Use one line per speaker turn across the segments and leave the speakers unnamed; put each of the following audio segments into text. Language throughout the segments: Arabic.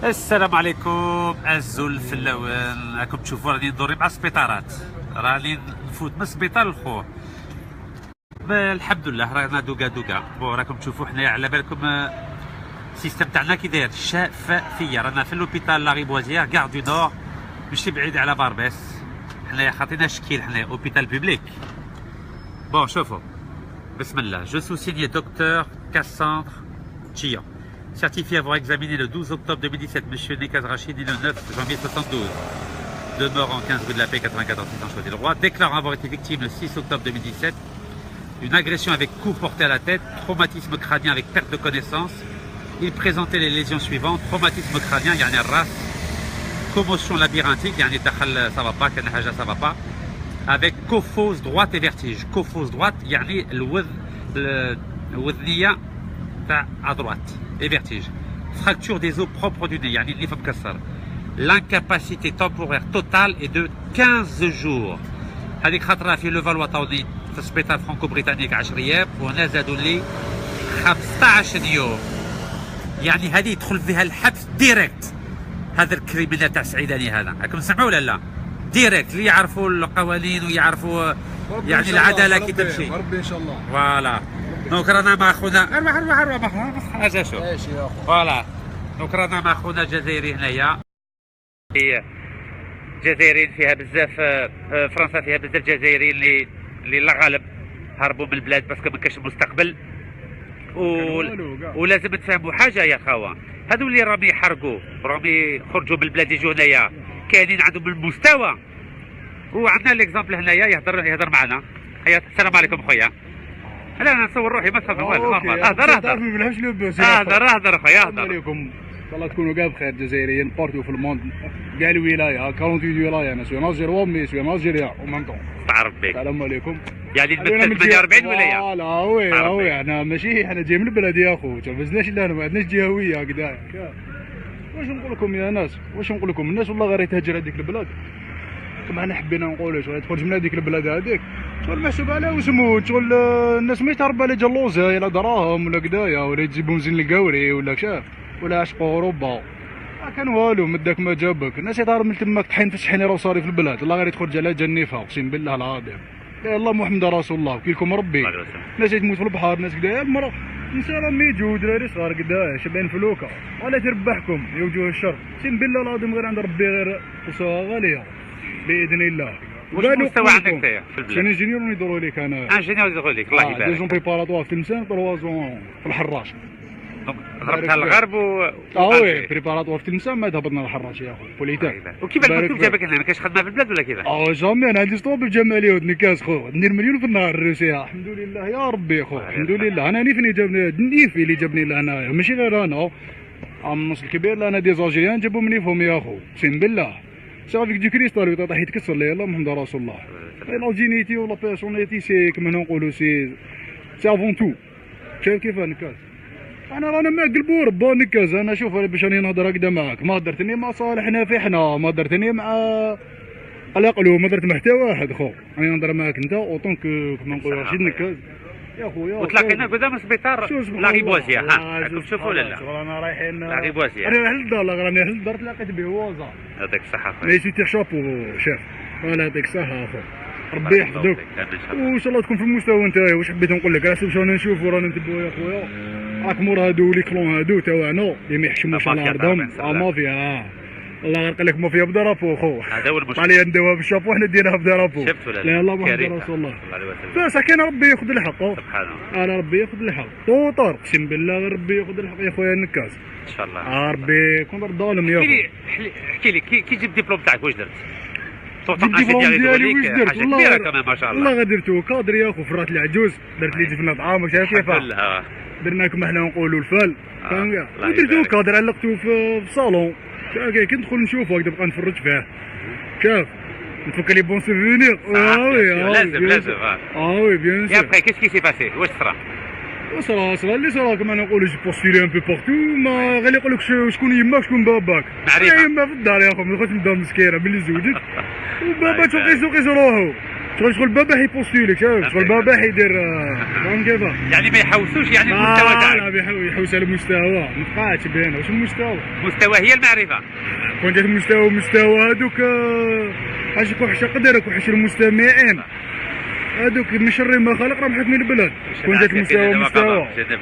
السلام عليكم الزول الفلاوين. راكم تشوفوا راني ندوري مع السبيطارات، راني نفوت من السبيطار للخور. الحمد لله رانا دوكا بون. راكم تشوفوا حنايا على بالكم السيستم تاعنا كي داير شفافيه. رانا في لوبيتال لا ريبوازيير كاع دو نور، ماشي بعيد على باربيس. حنايا خاطينا شكيل، حنايا اوبيتال بوبليك. بون شوفوا بسم الله. جو سو سيني دكتور كاساندر تشيا, certifié avoir examiné le 12 octobre 2017 M. Nekaz Rachid et le 9 janvier 72. Demeure en 15 rue de la Paix, 94 600 Choisy-le-Roi. Déclarant avoir été victime le 6 octobre 2017 d'une agression avec coup porté à la tête, traumatisme crânien avec perte de connaissance. Il présentait les lésions suivantes: traumatisme crânien, يعني الراس, commotion labyrinthique, يعني دخل ça va pas, كان حاجة ça va pas, avec cophose droite et vertige. Cophose droite يعني الوذنية تاع à droite et vertige. Fracture des os propres du nez, يعني الليف مكسر. L'incapacité temporaire totale est de 15 jours. هذيك خاطرها في لوفالوا طاوني في السبيطار فرانكو بريطانيك 10 ايام، وهنا زادوا لي 15 يوم. يعني هذه يدخل فيها الحبس ديريكت. هذا الكريمنال تاع السعيداني هذا، راكم تسمعوا ولا لا؟ ديريكت اللي يعرفوا القوانين ويعرفوا يعني العداله كي تمشي.
ربي ان شاء الله.
فوالا دونك رانا مع خونا اربح حاجه شوف.
ماشي يا اخو.
فوالا دونك رانا مع خونا الجزائري هنايا. هي جزائريين فيها بزاف، فرنسا فيها بزاف جزائريين اللي لا غالب هربوا من البلاد باسكو ما كاش مستقبل. ولازم تفهموا حاجه يا خاوه، هذو اللي راهم يحرقوا راهم يخرجوا من البلاد يجوا هنايا كاينين عندهم المستوى. وعندنا ليكزامبل هنايا يهضر معنا. السلام عليكم خويا. لا انا نصور روحي ما تخافوا والو. اهدر خويا اهدر
عليكم. ان شاء الله تكونوا كاع بخير جزائريين بارتو في الموند، كاع الولايه 48 ولايه. انا سوي نيجيروا مي سوي نيجيريا او ميم طون.
تعرف بك.
السلام عليكم.
يعني نمثل 48 ولايه.
لا وي احنا ماشي حنا جايين من البلاد يا اخو، ما بزناش لهنا، ما عندناش جهويه هكذا. واش نقول لكم يا ناس، واش نقول لكم؟ الناس والله غير تهجر هذيك البلاد كما حنا حبينا نقولوا. شغل تخرج من هذيك البلاد هذيك شغل محسوب على وسموت، شغل الناس ما يتهرب على جلوزه ولا دراهم ولا كدايا، ولا يجيبوا مزين القاوري ولا شاف ولا عشق اوروبا. ما كان والو مداك ما جابك. الناس يتهرب من تماك طحين في الشحن راه صاري في البلاد، الله غير تخرج على جنيفها اقسم بالله العظيم. لا الله محمد رسول الله وكيلكم ربي. ناس تموت في البحر، ناس كدايا. المراه نساء راهم يجوا دراري صغار كدايا شابين فلوكه ولا تربحكم يا وجوه الشر. اقسم بالله العظيم غير عند ربي غير قصوى غاليه باذن الله.
واش المستوى عندك انت في البلاد؟
انا انجينيور يدوروا لك. انا
انجينيور يدوروا لك الله يبارك.
ديزون بريباراتوار في تلمسان، 3 زون في الحراش.
ضربتها للغرب
وي بريباراتوار في تلمسان، ما هبطنا للحراش يا اخو بوليتان.
وكيف المكتوب جابك هنا؟ ما كاينش خدمه في البلاد ولا كذا؟
جامي. انا عندي سطوب الجماليه ودنكاس خو، ندير مليون في النهار الروسيه. الحمد لله يا ربي خو، الحمد لله. انا نيفني جابني، نيفي اللي جابني لهنايا ماشي غير انا. النص الكبير لا انا دي زالجيريان جابوا مني فهم يا اخو اقسم بالله. سافيك دو كريستال طاح يتكسر لي الله محمد رسول الله. لا جينيتي ولا بيرسوناليتي سي كما نقولوا سي افون تو. شايف كيف نكاس؟ انا رانا ما قلبو ربا نكاز. انا شوف باش راني نهضر هكذا معاك، ما هدرتني مع صالح نافحنا، ما هدرتني مع العقلو، ما درت مع حتى واحد خو. راني نهضر معاك انت اوطون كما نقولوا رشيد نكاز يا خويا.
وتلاقينا قدام السبيطار لا ريبوازيا. ها راكم تشوفوا ولا لا؟
رانا رايحين
لا ريبوازيا.
انا اهل الدار، راني اهل الدار تلاقيت به وازا.
يعطيك الصحة خويا.
ماشي تي شابو شيف. الله يعطيك الصحة اخو، ربي يحفظك وان شاء الله تكون في المستوى نتايا. واش حبيت نقول لك؟ راه رانا نشوفوا رانا نتبعوا يا خويا. راك مور هادو لي كلون هادو تاعنا اللي ما يحشموش على ارضهم. مافيا الله غير قال لك مافيا بدرابو خو.
هذا هو المشكل.
علي ندوها بالشابو حنا ديرها بدرابو.
شفت ولا
لا الله محمد رسول الله. بس كاين ربي ياخذ الحق.
سبحان الله.
انا ربي ياخذ الحق طوطر اقسم بالله غير ربي ياخذ الحق يا خويا النكاس
ان شاء الله.
ربي يكون ظالم يا خويا.
احكي لي كي جبت الدبلوم تاعك واش درت؟
الدبلوم ديالي واش درت؟
حاجه كبيره كمان ما شاء الله.
والله غير درتو كادر يا خو، فرات العجوز درت لي جبنا طعام وشايف كيف درنا كما حنا نقولوا الفال فاهم كاع. ودرتو كادر علقتو في الصالون كي ندخل نشوفو هكذا نبقى نفرج فيه كيف نفك لي بون سوفونير.
لازم
وي بيان سور.
يا بخي كيس كي سي باسي واش صرا؟
صرا اللي صرا كما نقولوا جو بوستيلي ان بو بارتو. ما غير يقول لك شكون يماك شكون باباك.
معرفه
يما في الدار يا خو، ما تخرجش من الدار مسكينه ملي زوجت وبابا توقيس روحو شغل بابا يبوستولك شوف شغل بابا يدير فاهم كيف؟
يعني ما يحوسوش يعني المستوى
لا
تاعك.
يحوس على المستوى ما بقاتش باينه واش المستوى
مستوى هي المعرفه.
كون جات مستوى هذوك حاجك وحشه قدرك وحش المستمعين هذوك من شر ما خلق راه محكمين البلاد. كون جات مستوى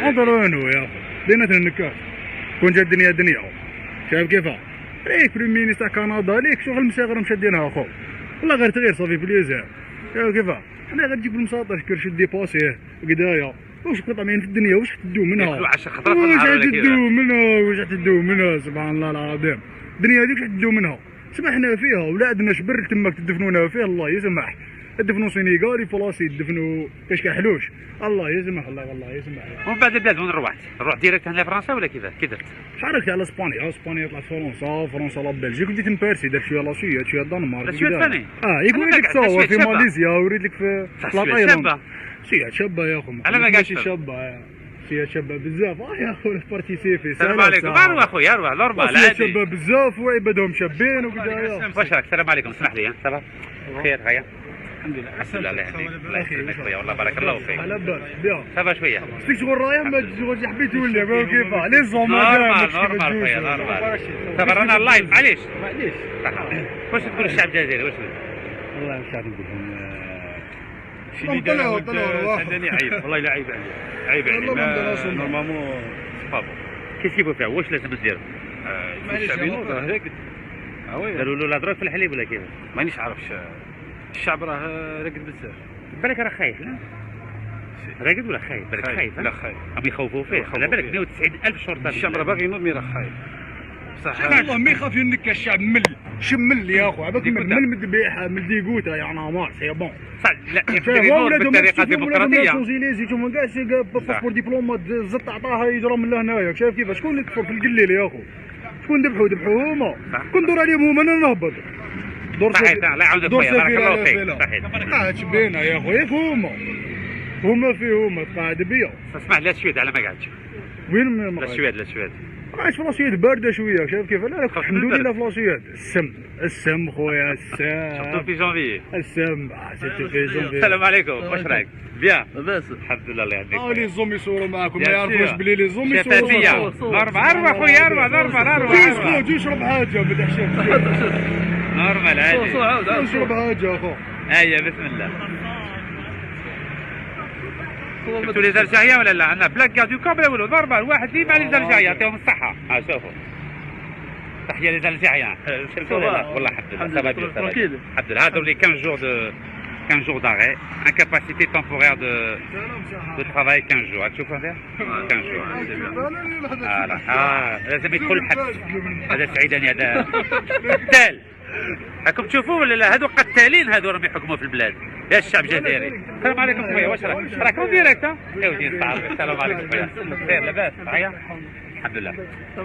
انظروا يا اخو بيناتنا النكاش. كون جات دنيا شايف كيفاه ريك بريم مينيستر كندا ليك شغل المساغر مشدينها اخو والله غير تغير صافي في اليزار شايف كيفاه حنا غير تجيب المساطر كرش ديباسيه قدايا واش طامعين في الدنيا واش تدو منها واش تدو منها سبحان الله العظيم الدنيا هذيك واش تدو منها سمحنا فيها ولا عندنا شبر تماك تدفنونا فيه الله يسمح تدفنوا سينيغالي فلاسي تدفنوا كاش كحلوش الله يسمح الله يسمح.
ومن بعد البلاد وين روحت؟ نروح ديريكت هنا فرنسا ولا كيفاه؟ كي درت؟
حركت على اسبانيا طلعت فرنسا لا بلجيك بديت مبارسي درت شويه لاسويد شويه الدنمارك
لاسويد ثاني
يقول لك تصور في ماليزيا ويريد لك في
تايلاند
سياد شابه يا اخو
على ما قالش
شابه سياد شابه بزاف يا اخو بارتيسيبي
السلام عليكم اروح اخويا اروح نورمال عادي
شابه بزاف وعبادهم شابين وكذا.
واش راك؟ السلام عليكم اسمح لي صافا بخير هيا الحمد لله الله يهديك الله يسلمك خويا والله بارك الله فيك
على بالك بيان
صافا شويه
شتيك شغل رايح ما تزوج حبيت ولا فاهم كيفاه لي زوم
نورمال خويا نورمال صافا رانا لايف معليش واش تقول الشعب الجزائري واش تقول؟
والله مش عارف نقول لهم
شي اللي دار
سداني عيب والله الا عيب عليه عيب عليه نورمالمون
بابا كيف كيفوا فيها واش لازم ندير؟
الشعب ينوض راكد
داروا له لا دروك في الحليب ولا كيف؟
مانيش عارفش الشعب راه راقد بزاف
بالك راه خايف لا؟ راقد ولا خايف؟ بالك خايف
لا خايف
هم يخوفوا فيه على بالك 190,000 شرطه
الشعب راه باغي ينوض مي راه خايف
صح والله ما يخاف ينك الشعب مل شمل يا اخو عباك من مذبيحه من ديكوتا يا نامار سي بون
صح لا يقدر بالطريقه الديمقراطيه
سونزيليزي انتم كاع باسبور دبلومات زدت عطاها يجرى من لهنايا شايف كيفاش شكون اللي دفع في القليل يا اخو شكون ذبحوا هما كون دور عليهم هما انا نهبط
صحيح الله يعاونك خويا بارك الله فيك صحيح
قاعد بينا يا خويا هما فيهم قاعد بيا
اسمع لا السويد على ما قعدتش
وين
لا السويد
عايش فلاسيات بارده شويه شايف كيف لا الحمد لله فلاسيات السم خويا السم
شفتو في جونفي
السم سيتو في جونفي.
السلام عليكم واش راك؟ بيان
لاباس
الحمد لله الله يهديك
لي زوم يصوروا معاكم ما يعرفوش بلي لي زوم
شفافيه
يصوروا
نورمال اروح خويا اروح
جي اشرب حاجه ما تحشمش
نورمال عادي
اشرب حاجه اخو
هيا بسم الله شفتوا لي زرجايه ولا لا؟ عندنا بلاك كاع دو كابل ولا نورمال واحد اللي مع لي زرجايه يعطيهم الصحه شوفوا تحيه لي زرجايه والله الحمد لله الحمد لله هذو لي 15 jours d'arrêt, incapacité temporaire de travail 15 jours. تشوفوا هذا 15 jours. لازم يدخل الحبس. هذا سعيدني هذا قتال. راكم تشوفوا ولا لا؟ هذو قتالين هذو راهم يحكموا في البلاد. يا الشعب الجزائري. السلام عليكم خويا واش راك؟ راكم ديريكت ها؟ يا ودي السلام عليكم خويا. خير لاباس؟ صحيح؟ الحمد لله.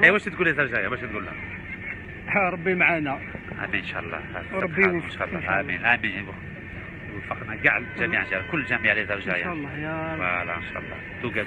اي واش تقول يا زرجايه واش تقول لها؟
ربي معانا
امين ان شاء الله.
ربي
ان شاء الله امين امين. وفقنا كاع جميع كل جميع لي زرجايه ان
شاء الله يا
فوالا ان شاء الله دوكا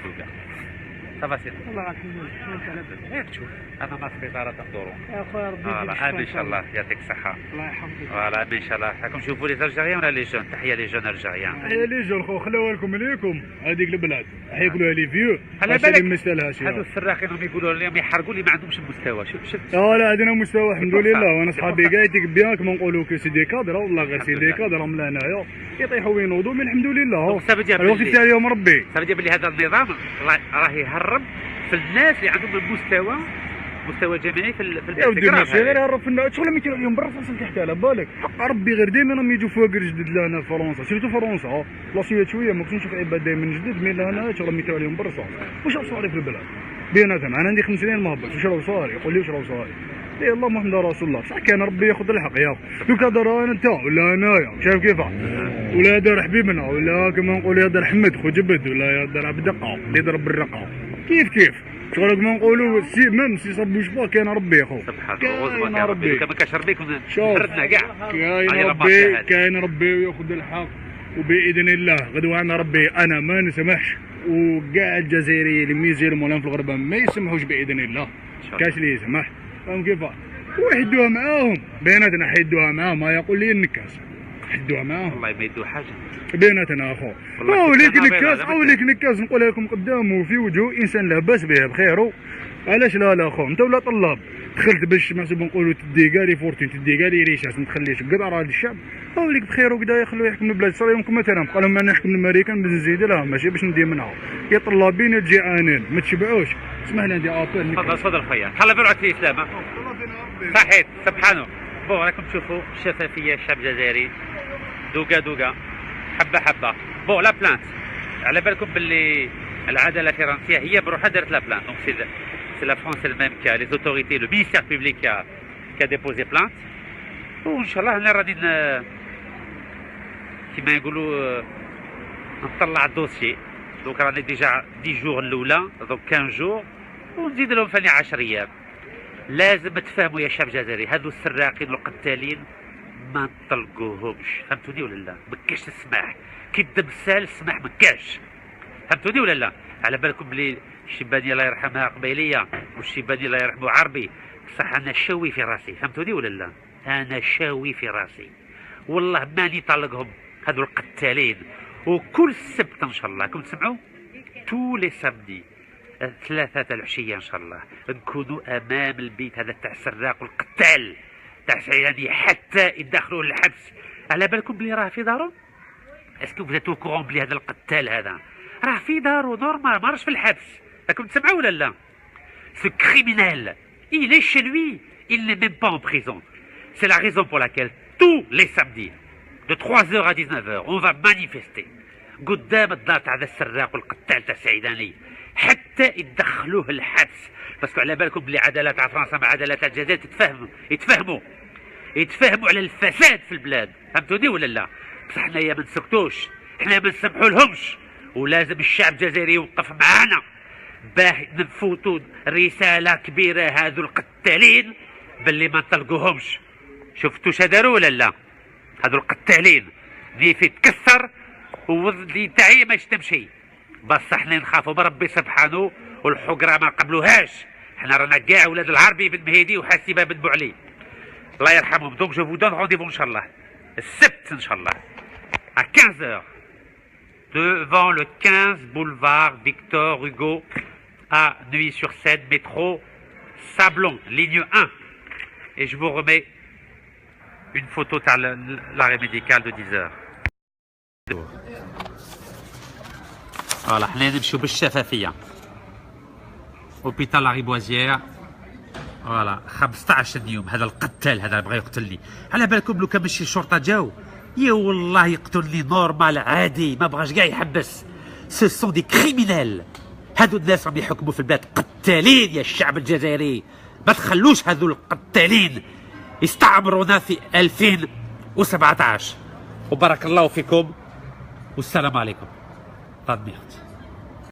صافا سيدي
والله الحمد لله
غير تشوف انا ما سبيطاره تحضروا
يا خويا ربي
فوالا امين ان شاء الله يعطيك الصحه
الله يحفظك
فوالا امين ان شاء الله راكم تشوفوا لي زرجايين ولا لي جون تحيه لي جون الجزائريين
تحيه لي جون خو خلاوها لكم ليكم هذيك البلاد حيقولوها لي فيو
على بالك
ما يستاهلهاش
هذو السراخين راهم يقولوا لهم يحرقوا لي ما عندهمش المستوى شفت
لا عندنا مستوى الحمد لله وانا صحابي قايتك بيان كما نقولوا كي سيدي كادر والله غير سيدي كادر راهم لهنايا يطيحوا وينوضوا من الحمد لله الوقت تاع اليوم ربي
صافي بلي هذا النظام راه يهرب في الناس اللي عندهم مستوى جماعي في
البلاد ماشي غير يهرب في الناس شغل ما يطيروا عليهم برا فرنسا تحت على بالك حق ربي غير دائما راهم يجوا فواقر جدد لهنا في فرنسا سيرتو فرنسا بلاصيات شويه ما كنتش نشوف عباد من جدد مي لهنا شغل ما يطيروا عليهم برا واش راه صاري في البلاد بيناتهم انا عندي 5 سنين ما هبطش واش راه صاري يقول لي واش راه صاري اي الله محمد رسول الله بصح كان ربي ياخذ الحق يا اخو دوكا دار انت ولا انايا شايف كيفاه ولا دار حبيبنا ولا كما نقولوا يا دار حمد خو جبد ولا يا دار عبد الدقه اللي يضرب بالرقه كيف شغل كما نقولوا سي ميم سي صبو شبا كاين ربي يا خو
سبحان ربي كما كانش ربي كنا
حردنا كاع كاين ربي وياخذ الحق وباذن الله غدوه عندنا ربي انا ما نسمحش وكاع الجزائريين اللي ميزيرهم ولا في الغربه ما يسمحوش باذن الله كاش اللي يسمح فهم كيف ويحدوها معاهم بيناتنا حيدوها معاهم ما يقول لي النكاس حدوها معاهم
والله ما يدو حاجه
بيناتنا اخو.
والله
اوليك
كنت أنا
نكاس
بيضة،
اوليك نكاس نقولها لكم قدامه في وجهه انسان لاباس به بخيره. علاش لا اخو انت ولا طلاب دخلت باش محسوب نقولوا تدي كالي فورتين تدي كالي ريشاس ما تخليش قطعه للشعب. اوليك بخير وكذا يخلوه يحكم البلاد. صار يمكن مثلا قال لهم انا نحكم الامريكان باش نزيد لها ماشي باش ندي منها. يا طلابين يا جيعانين ما تشبعوش. اسمح لي عندي ابل.
تفضل خويا خلي بالك في الاسلام. صحيح سبحانه. بون راكم تشوفوا الشفافيه الشعب الجزائري دوكا حبه حبه. بون لا بلانت على بالكم باللي العداله الفرنسيه هي بروحها دارت لا بلانت. دونك سي لا فرونس الميم كا لي اوتوريتي لو مينيستير بوبليك كا ديبوزي بلانت. وان شاء الله انا راني كيما يقولوا نطلع الدوسيي. دونك راني ديجا 10 جور الاولى دونك 15 جور ونزيد لهم ثاني 10 ايام. لازم تفهموا يا شعب الجزائري هذو السراقين والقتالين ما نطلقوهمش. فهمتوني ولا لا؟ مكاش السماح كي الدم سال السماح مكاش. فهمتوني ولا لا؟ على بالكم بلي الشيباني الله يرحمها قبيليه والشيباني الله يرحمه عربي. بصح انا شاوي في راسي. فهمتوني ولا لا؟ انا شاوي في راسي والله ماني طلقهم هذو القتالين. وكل سبت ان شاء الله راكم تسمعوا تو لي سامدي 3 العشيه ان شاء الله نكونوا امام البيت هذا تاع السراق والقتال تاع يعني حتى يدخلوا للحبس. على بالكم بلي راه في دارو. اسكو فوزيت او كورون بلي هذا القتال هذا راه في دارو نورمال ما راهش في الحبس. راكم تسمعوا ولا لا؟ Ce criminel, il est chez lui, il n'est même pas en prison. C'est la raison pour laquelle tous les samedis de 3h à 19h on va manifester قدام الدار تاع هذا السراق والقتال تاع السعيداني حتى يدخلوه الحبس. باسكو على بالكم بلي عداله تاع فرنسا مع عداله تاع الجزائر يتفاهموا على الفساد في البلاد. فهمتوني ولا لا؟ بصح حنايا ما نسكتوش، حنا ما نسمحوا لهمش. ولازم الشعب الجزائري يوقف معانا باه نفوتوا رساله كبيره هذو القتالين باللي ما نطلقوهمش. شفتوا شداروا ولا لا؟ هذو القتالين نيفي تكسر ووضلي تاعي ماش تمشي. بصح حنا نخافوا من ربي سبحانه والحقره ما نقبلوهاش. حنا رانا كاع ولاد العربي بن مهدي وحسيبه بن بوعلي الله يرحمهم. دونك جو فو دون رونديفو ان شاء الله السبت ان شاء الله à 15h devant le 15 boulevard Victor Hugo à Neuilly-sur-Seine, métro Sablon, ligne 1. Et je vous remets une photo de l'arrêt médical de 10h. Voilà, حنا نمشيو بالشفافية. اوبيتال لاريبوازيير. فوالا 15 يوم هذا القتال هذا بغى يقتلني. على بالكم لو كان ماشي الشرطة جاو يا والله يقتلني نورمال عادي ما بغاش كاع يحبس. سو سون دي كريمينال. هادو الناس راهم يحكموا في البلاد قتالين يا الشعب الجزائري. ما تخلوش هادو القتالين يستعمرونا في 2017. وبارك الله فيكم والسلام عليكم. طاد ميرت.